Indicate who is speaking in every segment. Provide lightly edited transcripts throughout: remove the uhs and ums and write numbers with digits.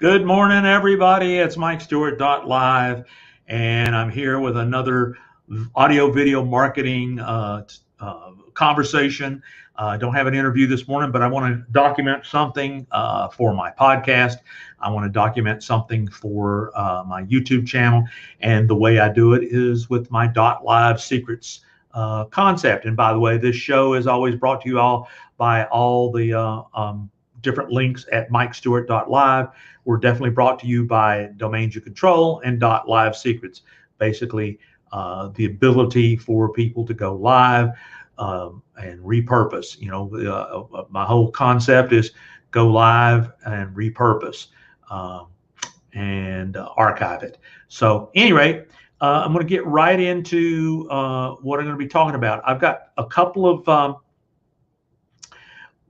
Speaker 1: Good morning, everybody. It's Mike Stewart Live, and I'm here with another audio video marketing conversation. I don't have an interview this morning, but I want to document something for my podcast. I want to document something for my YouTube channel, and the way I do it is with my Live Secrets concept. And by the way, this show is always brought to you all by all the different links at mikestewart.live. We're definitely brought to you by Domains You Control and .live Secrets. Basically, the ability for people to go live and repurpose. My whole concept is go live and repurpose and archive it. So anyway, I'm going to get right into what I'm going to be talking about. I've got a couple of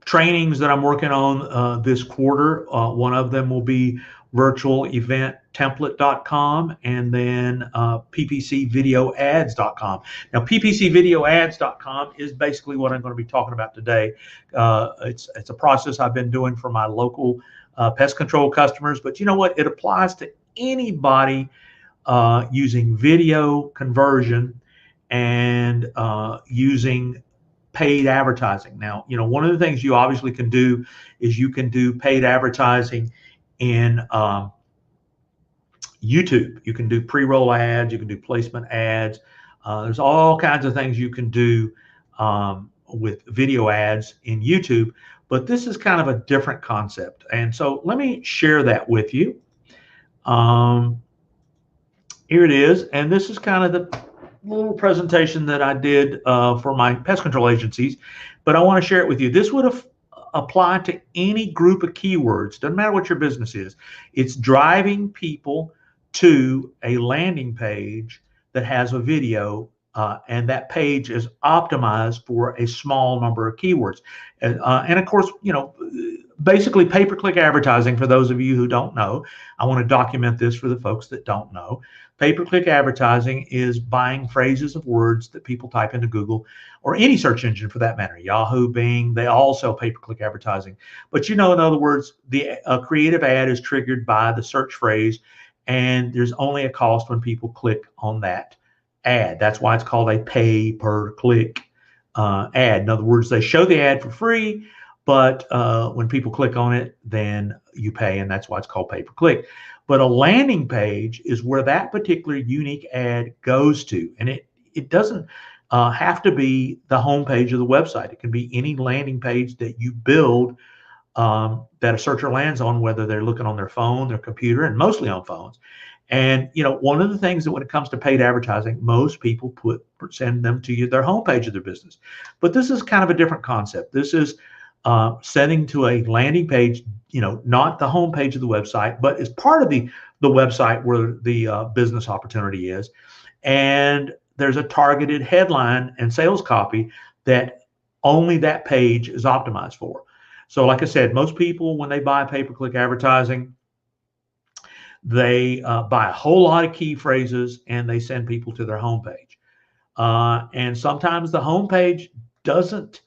Speaker 1: trainings that I'm working on this quarter. One of them will be virtualeventtemplate.com and then ppcvideoads.com. Now, ppcvideoads.com is basically what I'm going to be talking about today. It's a process I've been doing for my local pest control customers, but you know what? It applies to anybody using video conversion and using paid advertising. Now, one of the things you obviously can do is you can do paid advertising in YouTube. You can do pre-roll ads, you can do placement ads. There's all kinds of things you can do with video ads in YouTube, but this is kind of a different concept. And so let me share that with you. Here it is. And this is kind of the little presentation that I did for my pest control agencies, but I want to share it with you. This would apply to any group of keywords. Doesn't matter what your business is. It's driving people to a landing page that has a video, and that page is optimized for a small number of keywords. And of course, basically pay-per-click advertising, for those of you who don't know. I want to document this for the folks that don't know. Pay-per-click advertising is buying phrases of words that people type into Google or any search engine for that matter. Yahoo, Bing, they all sell pay-per-click advertising. But in other words, the creative ad is triggered by the search phrase, and there's only a cost when people click on that ad. That's why it's called a pay-per-click ad. In other words, they show the ad for free, but when people click on it, then you pay, and that's why it's called pay-per-click. But a landing page is where that particular unique ad goes to, and it doesn't have to be the home page of the website. It can be any landing page that you build that a searcher lands on, whether they're looking on their phone, their computer, and mostly on phones. And one of the things that when it comes to paid advertising, most people send them to their homepage of their business. But this is kind of a different concept. This is sending to a landing page, not the home page of the website, but is part of the website where the business opportunity is. And there's a targeted headline and sales copy that only that page is optimized for. So like I said, most people, when they buy pay-per-click advertising, they buy a whole lot of key phrases and they send people to their homepage. And sometimes the homepage doesn't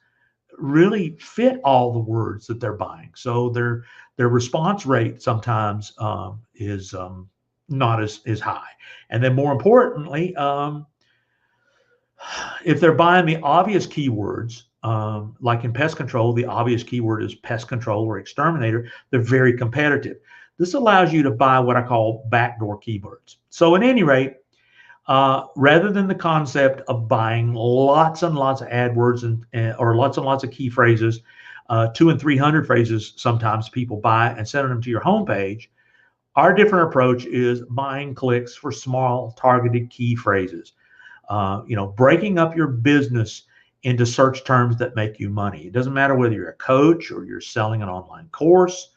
Speaker 1: really fit all the words that they're buying. So their response rate sometimes is not as high. And then more importantly, if they're buying the obvious keywords, like in pest control, the obvious keyword is pest control or exterminator, they're very competitive. This allows you to buy what I call backdoor keywords. So at any rate, rather than the concept of buying lots and lots of AdWords or lots and lots of key phrases, 200 and 300 phrases sometimes people buy and sending them to your homepage, our different approach is buying clicks for small targeted key phrases. Breaking up your business into search terms that make you money. It doesn't matter whether you're a coach or you're selling an online course,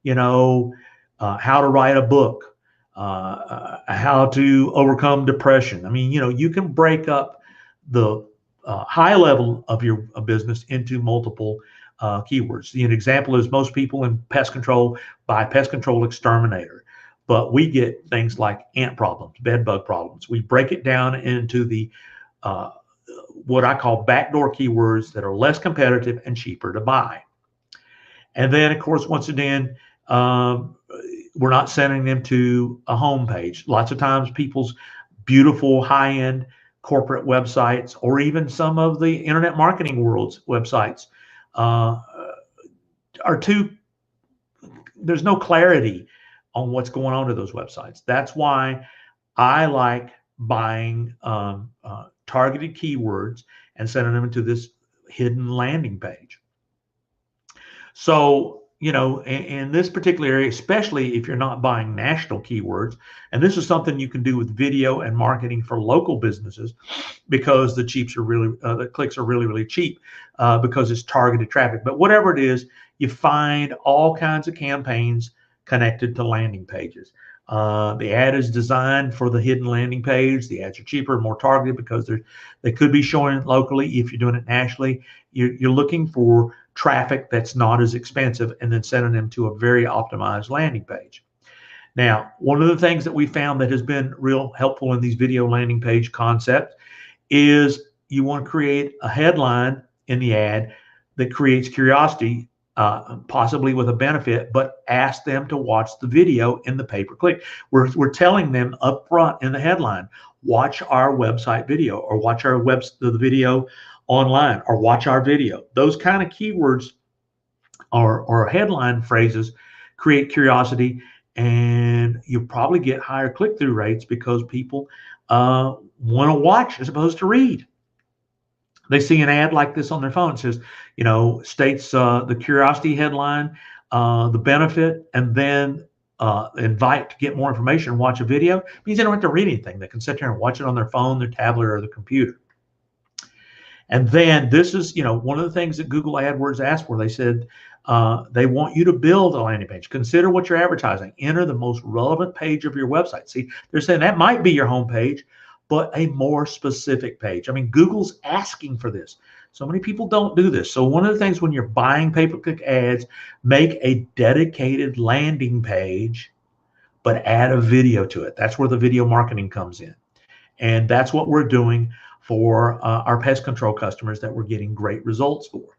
Speaker 1: how to write a book, how to overcome depression. I mean, you can break up the high level of your business into multiple keywords. An example is most people in pest control buy pest control exterminator, but we get things like ant problems, bed bug problems. We break it down into the what I call backdoor keywords that are less competitive and cheaper to buy. And then, of course, once again, we're not sending them to a home page. Lots of times people's beautiful high-end corporate websites, or even some of the internet marketing world's websites, uh, are too, there's no clarity on what's going on to those websites. That's why I like buying targeted keywords and sending them into this hidden landing page. So, you know, in this particular area, especially if you're not buying national keywords, and this is something you can do with video and marketing for local businesses, because the clicks are really, really cheap, because it's targeted traffic. But whatever it is, you find all kinds of campaigns connected to landing pages. The ad is designed for the hidden landing page. The ads are cheaper and more targeted because they could be showing locally. If you're doing it nationally, you're looking for traffic that's not as expensive, and then sending them to a very optimized landing page. Now, one of the things that we found that has been real helpful in these video landing page concepts is you want to create a headline in the ad that creates curiosity, possibly with a benefit, but ask them to watch the video in the pay-per-click. We're telling them up front in the headline, watch our website video, or watch the video online, or watch our video. Those kind of keywords or headline phrases create curiosity, and you'll probably get higher click-through rates because people want to watch as opposed to read. They see an ad like this on their phone. It says, you know, states the curiosity headline, the benefit, and then invite to get more information, watch a video. It means they don't have to read anything. They can sit there and watch it on their phone, their tablet, or their computer. And then this is, you know, one of the things that Google AdWords asked for. They said they want you to build a landing page. Consider what you're advertising. Enter the most relevant page of your website. See, they're saying that might be your home page, but a more specific page. I mean, Google's asking for this. So many people don't do this. So one of the things when you're buying pay-per-click ads, make a dedicated landing page, but add a video to it. That's where the video marketing comes in. And that's what we're doing for our pest control customers that we're getting great results for.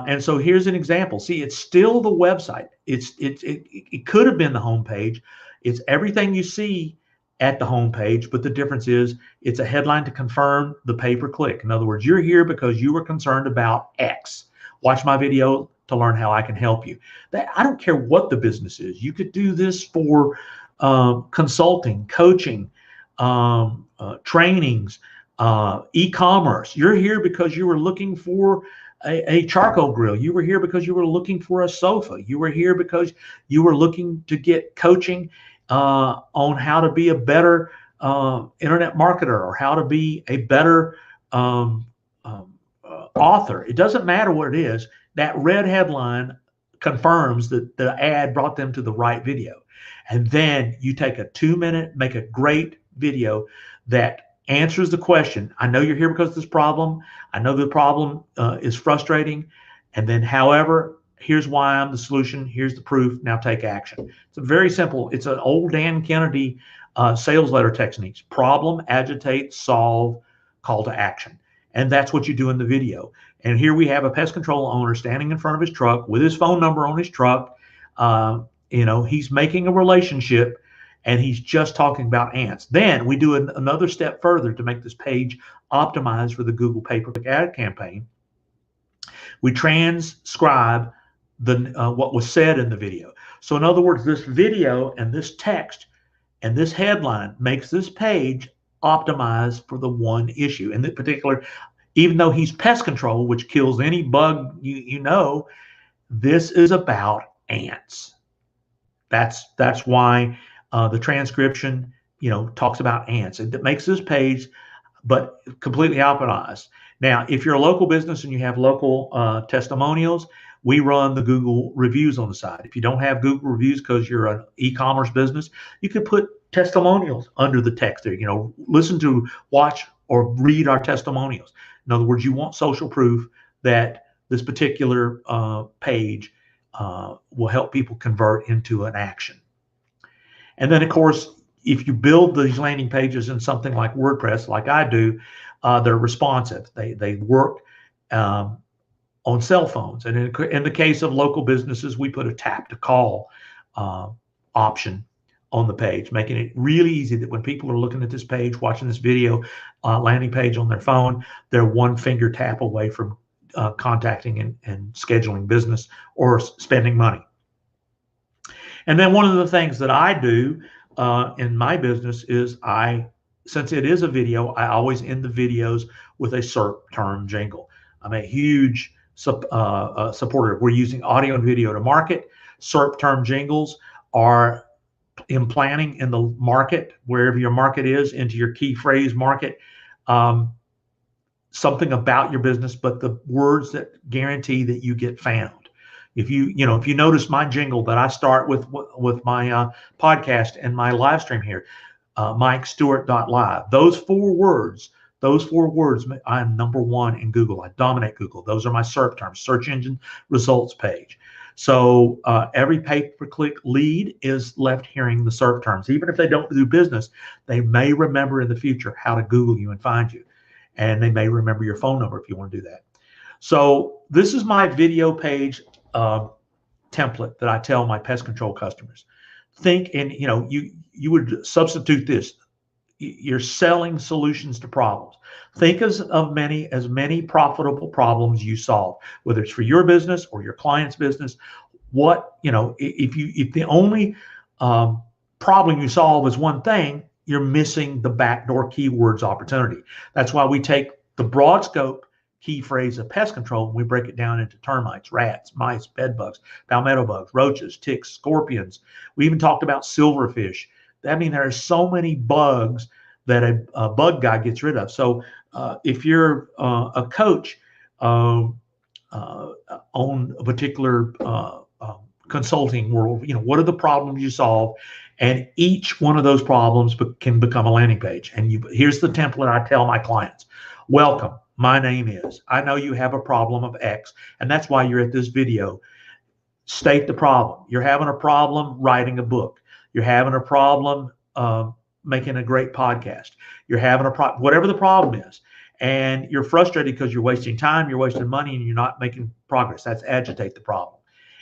Speaker 1: And so here's an example. See, it's still the website. It could have been the home page. It's everything you see at the home page, but the difference is it's a headline to confirm the pay-per-click. In other words, you're here because you were concerned about X. Watch my video to learn how I can help you. I don't care what the business is. You could do this for consulting, coaching, trainings, e-commerce. You're here because you were looking for a charcoal grill. You were here because you were looking for a sofa. You were here because you were looking to get coaching on how to be a better internet marketer, or how to be a better author. It doesn't matter what it is. That red headline confirms that the ad brought them to the right video. And then you take a 2-minute, make a great video that answers the question. I know you're here because of this problem. I know the problem is frustrating. And then, however, here's why I'm the solution. Here's the proof. Now take action. It's a very simple. It's an old Dan Kennedy sales letter techniques. Problem, agitate, solve, call to action. And that's what you do in the video. And here we have a pest control owner standing in front of his truck with his phone number on his truck. You know, he's making a relationship, and he's just talking about ants. Then we do another step further to make this page optimized for the Google pay-per-click ad campaign. We transcribe what was said in the video. So in other words, this video and this text and this headline makes this page optimized for the one issue. In particular, even though he's pest control, which kills any bug you know, this is about ants. That's why the transcription, you know, talks about ants. It makes this page, but completely optimized. Now, if you're a local business and you have local testimonials, we run the Google reviews on the side. If you don't have Google reviews because you're an e-commerce business, you can put testimonials under the text there. You know, listen to, watch, or read our testimonials. In other words, you want social proof that this particular page will help people convert into an action. And then, of course, if you build these landing pages in something like WordPress, like I do, they're responsive. They work on cell phones. And in the case of local businesses, we put a tap to call option on the page, making it really easy that when people are looking at this page, watching this video landing page on their phone, they're one finger tap away from contacting and scheduling business or spending money. And then one of the things that I do in my business is since it is a video, I always end the videos with a SERP term jingle. I'm a huge supporter. We're using audio and video to market. SERP term jingles are implanting in the market, wherever your market is, into your key phrase market, something about your business, but the words that guarantee that you get found. If you notice my jingle that I start with my podcast and my live stream here, MikeStewart.live, those four words, I'm number one in Google. I dominate Google. Those are my SERP terms, search engine results page. So every pay-per-click lead is left hearing the SERP terms. Even if they don't do business, they may remember in the future how to Google you and find you. And they may remember your phone number if you want to do that. So this is my video page template that I tell my pest control customers. Think, and you would substitute this. You're selling solutions to problems. Think as many profitable problems you solve, whether it's for your business or your client's business. If the only problem you solve is one thing, you're missing the backdoor keywords opportunity. That's why we take the broad scope key phrase of pest control and we break it down into termites, rats, mice, bed bugs, palmetto bugs, roaches, ticks, scorpions. We even talked about silverfish. I mean, there are so many bugs that a bug guy gets rid of. So if you're a coach on a particular consulting world, what are the problems you solve? And each one of those problems can become a landing page. And here's the template I tell my clients. Welcome, my name is. I know you have a problem of X, and that's why you're at this video. State the problem. You're having a problem writing a book. You're having a problem making a great podcast. You're having a problem, whatever the problem is. And you're frustrated because you're wasting time, you're wasting money, and you're not making progress. That's agitate the problem.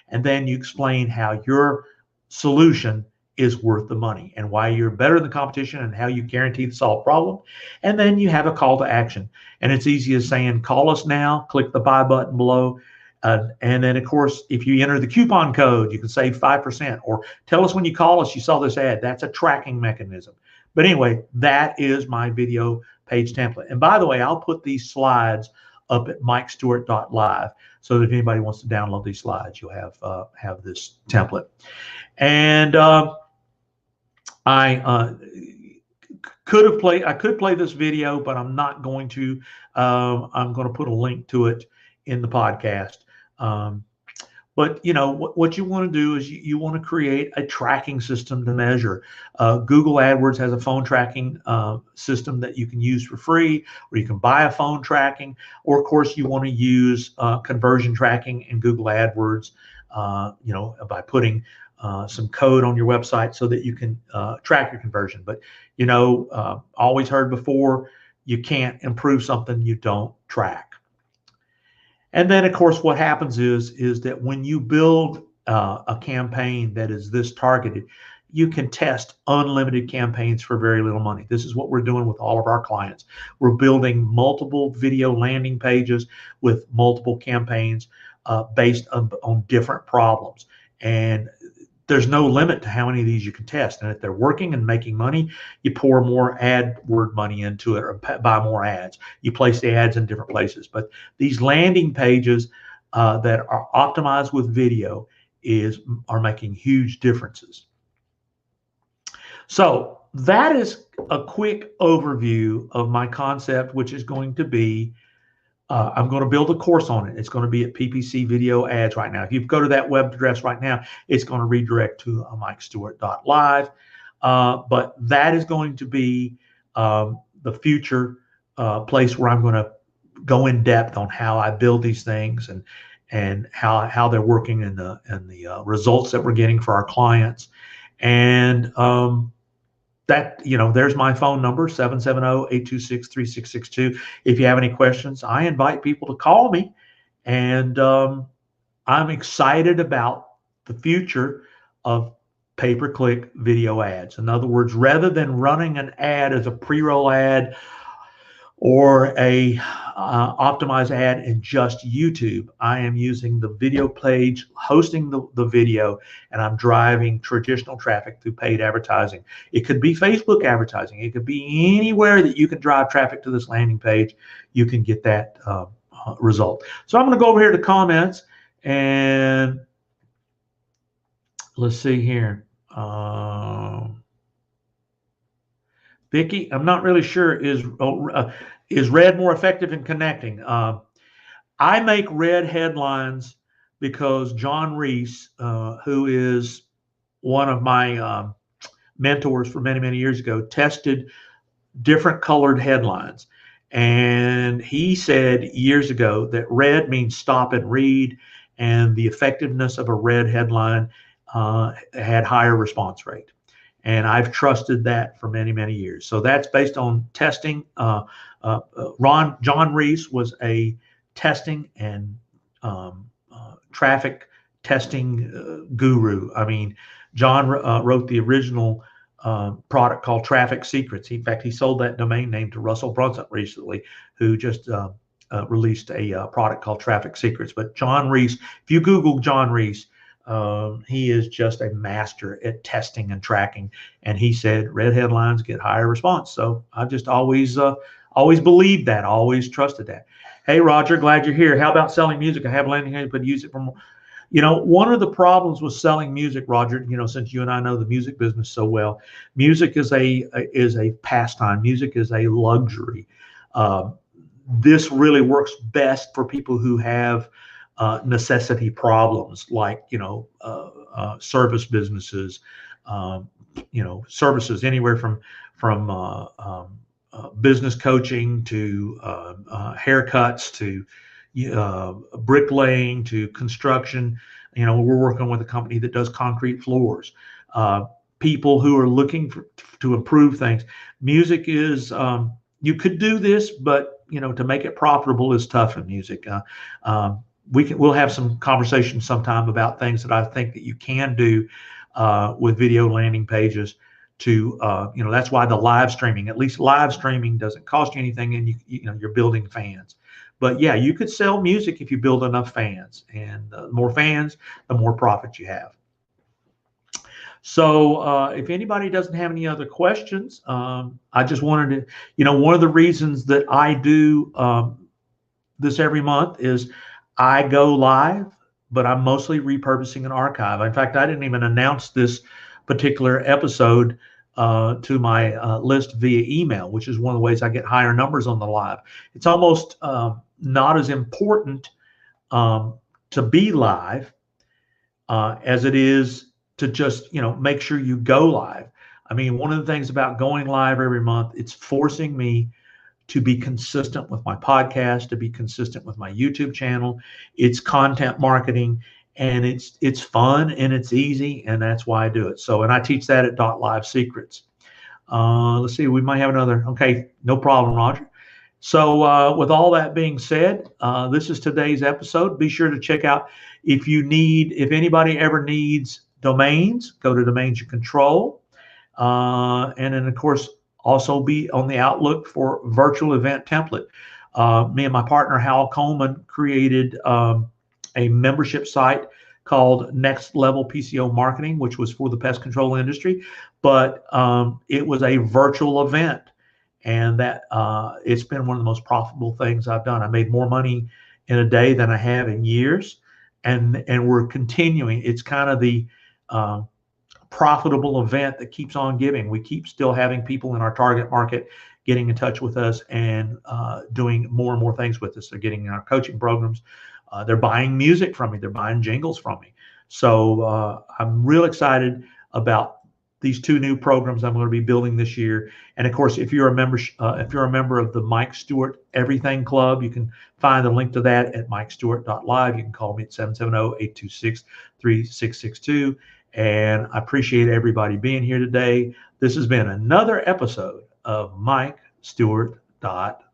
Speaker 1: And then you explain how your solution is worth the money and why you're better than the competition and how you guarantee to solve problem. And then you have a call to action. And it's easy as saying, call us now, click the buy button below. And then, of course, if you enter the coupon code, you can save 5%, or tell us when you call us, you saw this ad. That's a tracking mechanism. But anyway, that is my video page template. And by the way, I'll put these slides up at MikeStewart.live so that if anybody wants to download these slides, you'll have this template. And I could play this video, but I'm not going to. I'm going to put a link to it in the podcast. But what you want to do is you want to create a tracking system to measure. Google AdWords has a phone tracking system that you can use for free, or you can buy a phone tracking, or of course you want to use conversion tracking in Google AdWords, by putting some code on your website so that you can track your conversion. But always heard before, you can't improve something you don't track. And then, of course, what happens is that when you build a campaign that is this targeted, you can test unlimited campaigns for very little money. This is what we're doing with all of our clients. We're building multiple video landing pages with multiple campaigns based on different problems. And there's no limit to how many of these you can test. And if they're working and making money, you pour more AdWord money into it or buy more ads. You place the ads in different places. But these landing pages that are optimized with video are making huge differences. So that is a quick overview of my concept, which is going to be I'm going to build a course on it. It's going to be at PPC Video Ads right now. If you go to that web address right now, it's going to redirect to MikeStewart.live. But that is going to be the future place where I'm going to go in depth on how I build these things and how they're working and the results that we're getting for our clients. And there's my phone number, 770-826-3662. If you have any questions, I invite people to call me. And I'm excited about the future of pay-per-click video ads. In other words, rather than running an ad as a pre-roll ad or a optimized ad in just YouTube, I am using the video page, hosting the video, and I'm driving traditional traffic through paid advertising. It could be Facebook advertising. It could be anywhere that you can drive traffic to this landing page. You can get that result. So I'm going to go over here to comments, and let's see here. Vicky, I'm not really sure, is red more effective in connecting? I make red headlines because John Reese, who is one of my mentors for many, many years ago, tested different colored headlines. And he said years ago that red means stop and read, and the effectiveness of a red headline had higher response rate. And I've trusted that for many, many years. So that's based on testing. John Reese was a testing and traffic testing guru. I mean, John wrote the original product called Traffic Secrets. In fact, he sold that domain name to Russell Brunson recently, who just released a product called Traffic Secrets. But John Reese, if you Google John Reese, he is just a master at testing and tracking. And he said red headlines get higher response. So I've just always believed that, always trusted that. Hey, Roger, glad you're here. How about selling music? I have a landing page, but use it for, one of the problems with selling music, Roger, since you and I know the music business so well, music is a pastime. Music is a luxury. This really works best for people who have necessity problems, like service businesses, services anywhere from business coaching to haircuts to bricklaying to construction. We're working with a company that does concrete floors. People who are looking to improve things. Music is you could do this, but to make it profitable is tough in music. We'll have some conversations sometime about things that I think that you can do with video landing pages to, that's why the live streaming, at least live streaming doesn't cost you anything, and you're building fans. But yeah, you could sell music if you build enough fans, and the more fans, the more profit you have. So if anybody doesn't have any other questions, I just wanted to, one of the reasons that I do this every month is I go live, but I'm mostly repurposing an archive. In fact, I didn't even announce this particular episode to my list via email, which is one of the ways I get higher numbers on the live. It's almost not as important to be live as it is to just, make sure you go live. I mean, one of the things about going live every month, it's forcing me to be consistent with my podcast, to be consistent with my YouTube channel. It's content marketing, and it's fun and it's easy, and that's why I do it. So, and I teach that at Live Secrets. Let's see, we might have another. Okay, no problem, Roger. So with all that being said, this is today's episode. Be sure to check out if anybody ever needs domains, go to Domains You Control. And then, of course, also be on the outlook for virtual event template. Me and my partner, Hal Coleman, created a membership site called Next Level PCO Marketing, which was for the pest control industry. But it was a virtual event. And that it's been one of the most profitable things I've done. I made more money in a day than I have in years. And we're continuing. It's kind of the profitable event that keeps on giving. We keep still having people in our target market getting in touch with us and doing more and more things with us. They're getting in our coaching programs. They're buying music from me. They're buying jingles from me. So I'm real excited about these two new programs I'm going to be building this year. And of course, if you're a member of the Mike Stewart Everything Club, you can find the link to that at mikestewart.live. You can call me at 770-826-3662. And I appreciate everybody being here today. This has been another episode of Mike Stewart.live.